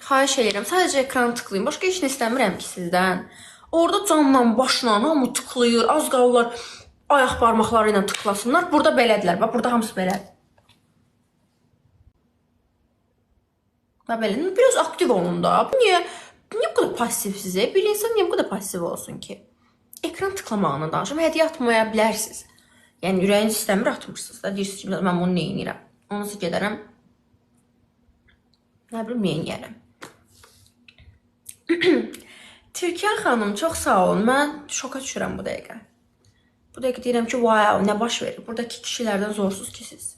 Xahiş edirəm, sadəcə ekranı tıklayın. Başqa heç nə istəmirəm ki sizdən. Orada canla, başla hamı tıklayır. Az qalırlar ayaq barmaqları ilə tıklasınlar. Burada belədirlər. Bax, burada hamısı belədir. Bax, belə. Biraz aktiv olun da. Niyə bu qədər passivsiz? Bir insan niyə bu qədər passiv olsun ki? Ekran tıklamağını danışım. Hədiyyə atmaya bilərsiniz. Yəni, ürəyiniz istəmir, atmışsınız da. Deyirsiniz ki, mən bunu neyinirəm? Onunsa gedərəm. Nə bilim, neyinirəm? Türkan xanım, çox sağ olun. Mən şoka düşürəm bu dəqiqə. Bu dəqiqə deyirəm ki, wow, nə baş verir? Buradakı kişilərdən zorsuz ki siz.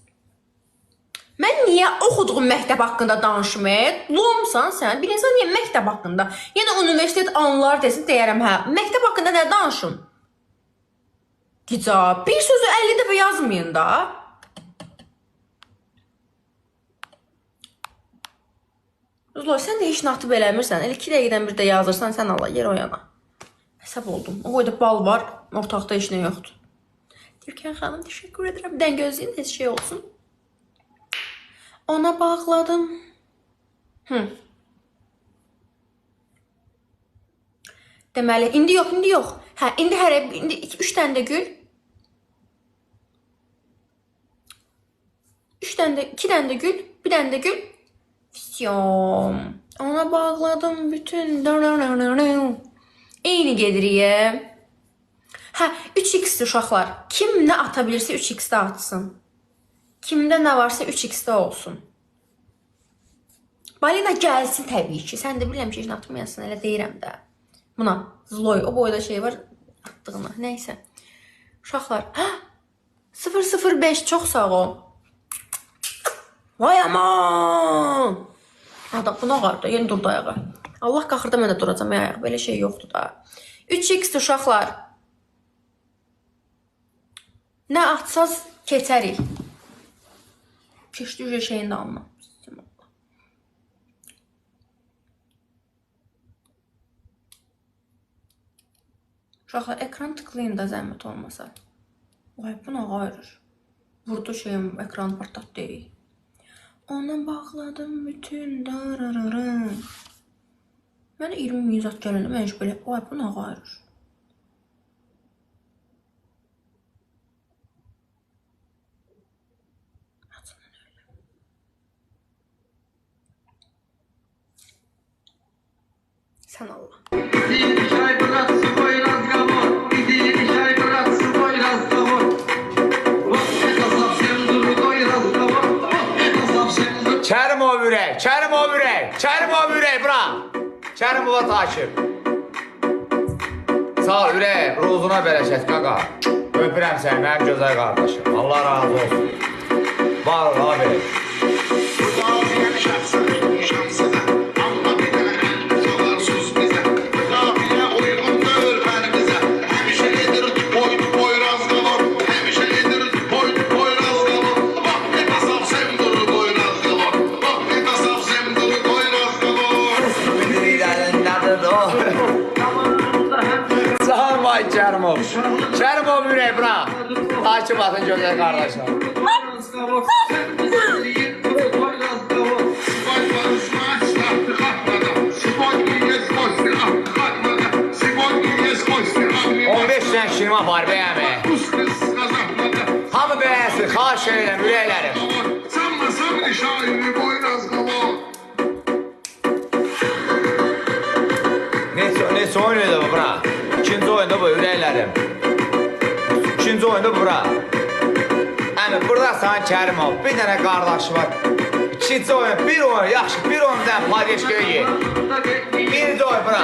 Mən niyə oxuduğum məktəb haqqında danışmayım? Lomsan sən? Bir insan niyə məktəb haqqında? Yəni, universitet anılar desin, deyərəm, hə. Məktəb haqqında nə danışım? Gicab, bir sözü 50 dəfə yazmayın da. Uzlar, sən də heç nə atıb eləmirsən. Elə 2 dəqiqədən bir də yazırsan, sən Allah, yer o yana. Həsəb oldum. O boyda bal var, ortaqda heç nə yoxdur. Türkan xanım, təşəkkür edirəm. Bir dən gözləyin, heç şey olsun. Ona bağladım. Deməli, indi yox, indi yox. Hə, indi 3 dənə də gül. 2 dənə də gül, bir dənə də gül. Fisyom. Ona bağladım bütün. Eyni gedirik. Hə, 3x uşaqlar. Kim nə ata bilirsə 3x-də atsın. Kimdə nə varsa 3x-də olsun. Balina gəlsin təbii ki. Sən də bilirəm ki, heç nə atmayasın. Elə deyirəm də. Buna zloy. O boyda şey var. Atdığına. Nəysə. Uşaqlar. 005 çox sağ ol. Vay aman. Adam buna qarda. Yeni durdu ayağa. Allah qaxırda mən də duracam ayağa. Belə şey yoxdur da. 3x uşaqlar. Nə atsaz keçərik. Keçdi şeyini də alma. Uşaqlar, ekran tıklayın da zəhmət olmasa. Vay, bu nə qayırır? Vurdu şeyim, ekran partlat deyil. Ona bağladım bütün darararım. Mən 20 min zat gələndə mən heç belə, vay, bu nə qayırır? Sən Allah. Kərim o ürək, Kərim o ürək, Kərim o ürək, bura. Kərim ova takip. Sağ ol, ürək, ruzuna bərəkət, qaqa. Öpürəm səni, mənim gözəl qardaşım. Allah razı olsun. Var, abi. Kərimov. Kərimov ürək, bura. Takip atın gözəl qardaşlar. Sən şirma var, bəyəmi. Hamı bəyənsin, xahiş edirəm, ürəklərim. Neçə oynuyordu bu, bura? İkinci oyunda bu, ürəklərim. İkinci oyunda bu, bura. Əmi, burada sana Kərimov, bir dənə qardaşı var. İkinci oyun, bir oyun, yaxşı, bir oyundan Padeşkəyə gel. Birinci oyun, bura.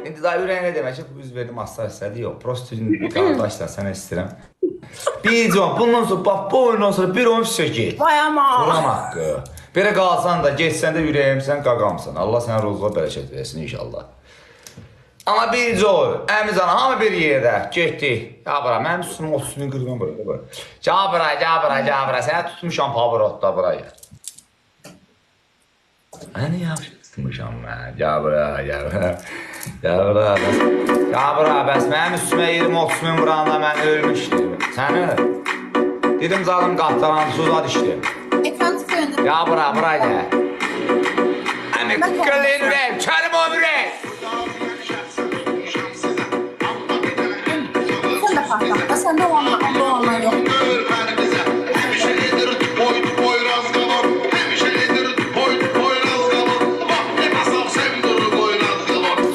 İndi daha ürək nə demək ki, bu üz verdim asla istədi, yox. Prosto qardaşlar, sənə istəyirəm. Birinci oyun, bundan sonra, bax, bu oyundan sonra bir oyun füsür gel. Vay ama. Buram haqqı. Belə qalsan da, geçsən də ürəyimsən, qaqamsan. Allah sənə rozluğa bərəkət versin inşallah. Amma birinci oyun, əmizana, hamı bir yerdə, getdik. Ya bura, mənim üstümün 30-unu qırqan bura. Cabıra, sənə tutmuşam pavrotda buraya. Nə yaxşı tutmuşam mən, cabıra. Cabıra, bəs mənim üstümə 20-30 min vuranda mən ölmüşdüm. Səni, dedim zadım qatlanan suza düşdüm. Ekran tıklayın. Ya bura ya. Əmi qıqqıllıyın ürəyim, kərim o ürək. Sen de patlatta, sen de olanlar yok.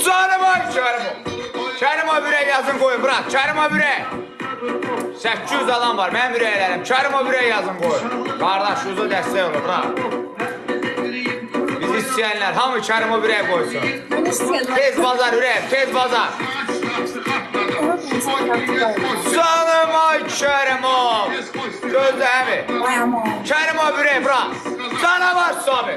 Canım o, kərim o. Kərim o ürək yazın qoyun, bırak, kərim o ürək. 800 adam var, mənim ürəklərim. Kərim o ürək yazın qoyun. Qardaş, uzu dəstək olur, bırak. Bizi istəyənlər, hamı kərim o ürək qoysun. Ben istiyorum. Tez bazar ürək, tez bazar. Canım ay Kərimov. Gözlə əmi. Kərimov ürək, bırak. Canavar Sami.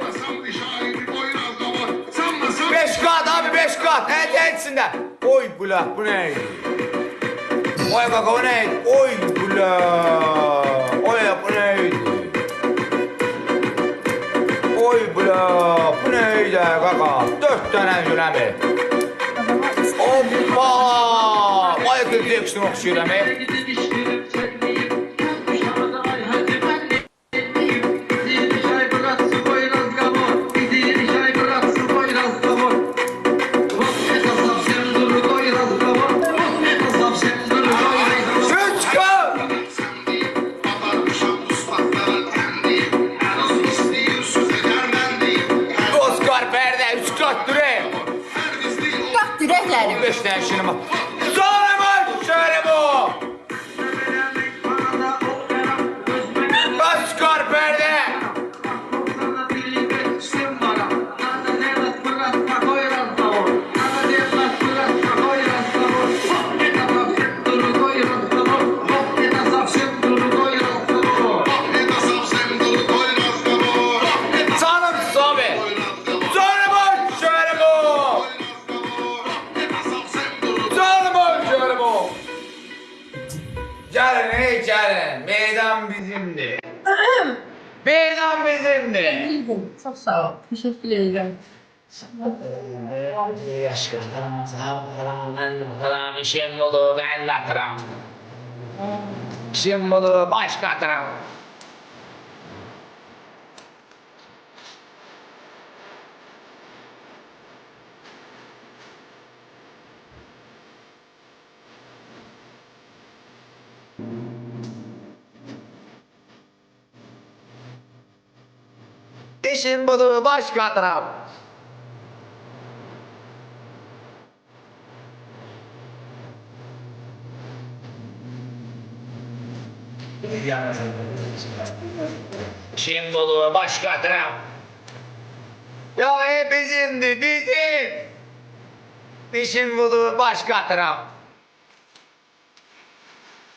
5 kat abi, 5 kat. Hadi içində. Oy bula, bu nə idi? Oy kaka, bu nə idi? Oy bula. Oy bu nə idi? Oy bula, bu nə idi kaka? 4 dənə yürəmi. Hoppa! Michael Jackson oxşuyur əmi. Oscar Perde, 3 kat durayım. Bak direklerim. 15 tane şirin var. Sonra şöyle bu. Oscar Perde. Canım Sami. Sonra şöyle bu. Canım şöyle bu. Gelin ey gelin. Meydan bizimdi. Meydan bizimdi. Bildim. Çok sağ ol. Teşekkür ederim. İşim yolu ben latırım. İşim yolu başkatırım. İşim yolu başkatırım. Şimbolu başkatırım. Ya bizimdi bizim. Şimbolu başkatırım.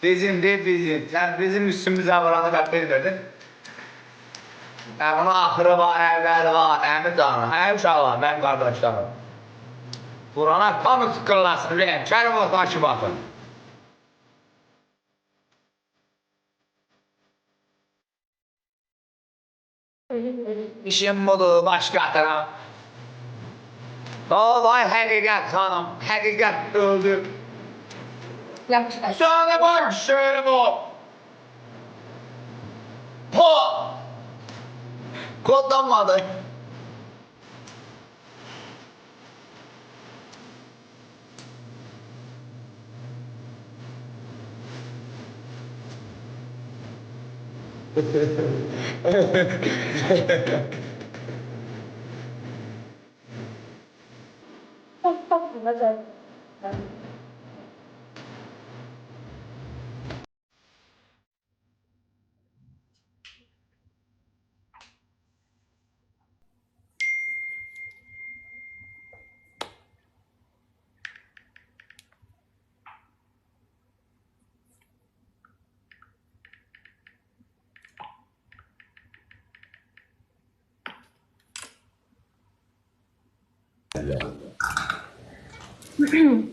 Bizimdi bizim. Sen bizim üstümüze vuranı kaptırdın. Bunun ahırı var, evləri var, əmi canı, hə uşaqlar, mənim qardaşlarım. Vurana hamı sıkırlasın, ürəyim, kərim olsun, açı baxın. İşim budur, başqatıram. Vay həqiqət xanım, həqiqət öldür. Yakışlar. Sana bak şöyle bu. Po! Kodlanmadı.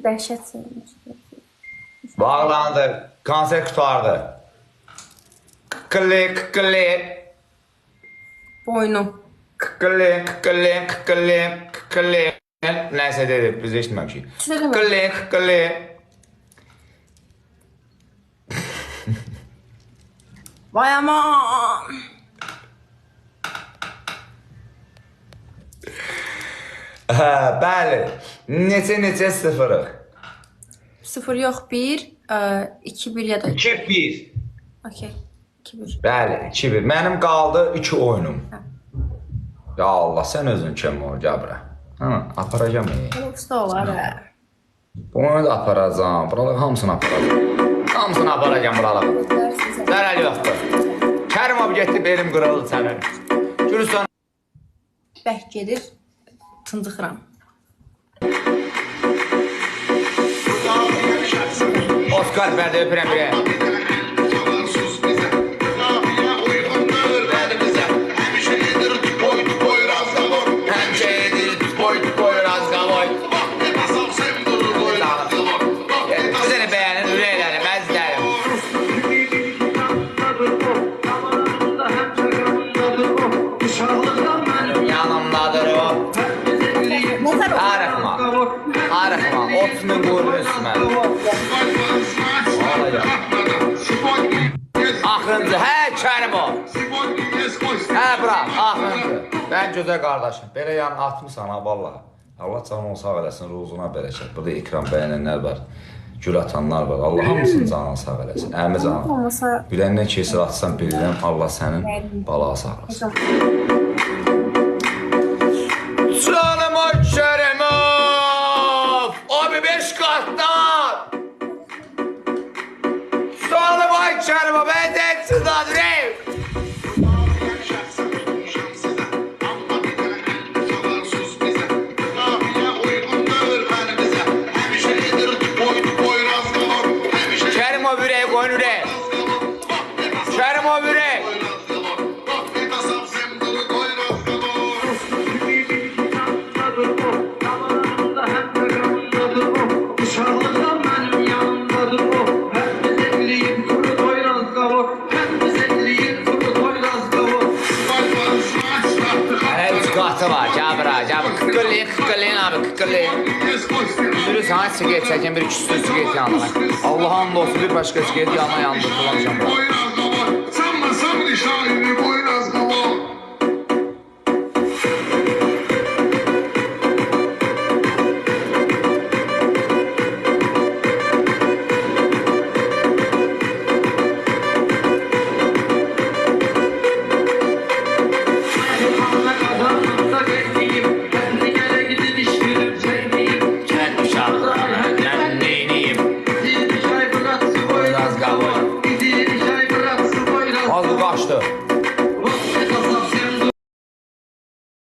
Dəhşət sevmiş. Bağlandı, konser qutardı. Klik, klik. Boynum. Klik, klik, klik, klik. Neyse dedi, biz eşitmemişik. Söyləmə. Klik, klik. Vay aman. Hə, bəli. Neçə sıfırıq? 0 yox 1, 2 1 ya da 2-1. okey. 2 1. Bəli, 2-1. Mənim qaldı 2 oyunum. Ya Allah, sən özün kim ol, gəl bura. Hə, aparacağam. Usta olar hə. Bunu da aparacağam. Buraları hamısını aparacağam. Hamısını aparacağım buraları. Zərəl yoxdur. Kərim abi getdi, belim qırıldı sənin. Gürüstan. Bək gedir. Tıncıxıram. Oskar verdi, öpürəm bir. Arıqma, 30 min qoyulur üstümə. Axırıncı, hə Kərim o. Hə bura, axırıncı. Mən gözəl qardaşım, belə yan atmışsan ha valla. Allah canını sağ eləsin, ruzuna bərəkət. Burada ekran bəyənənlər var, gül atanlar var. Allah hamısının canını sağ eləsin. Əmi canım, biləndən kesir atsan bilirəm, Allah sənin balağı sağ eləsin. Canım o Kərimov, abi 5 katdan. Canım o Kərimov, ben de çıdadım. Kərimov ürək, qoyun ürək. Kərimov ürək. Qatı var, cabra, kıkkırlayın abi, kıkkırlayın. Üzülü sana sigaret çəkən bir küstür sigaret yanına. Allah'ın olsun bir başka sigaret yanına yandırdılamışam.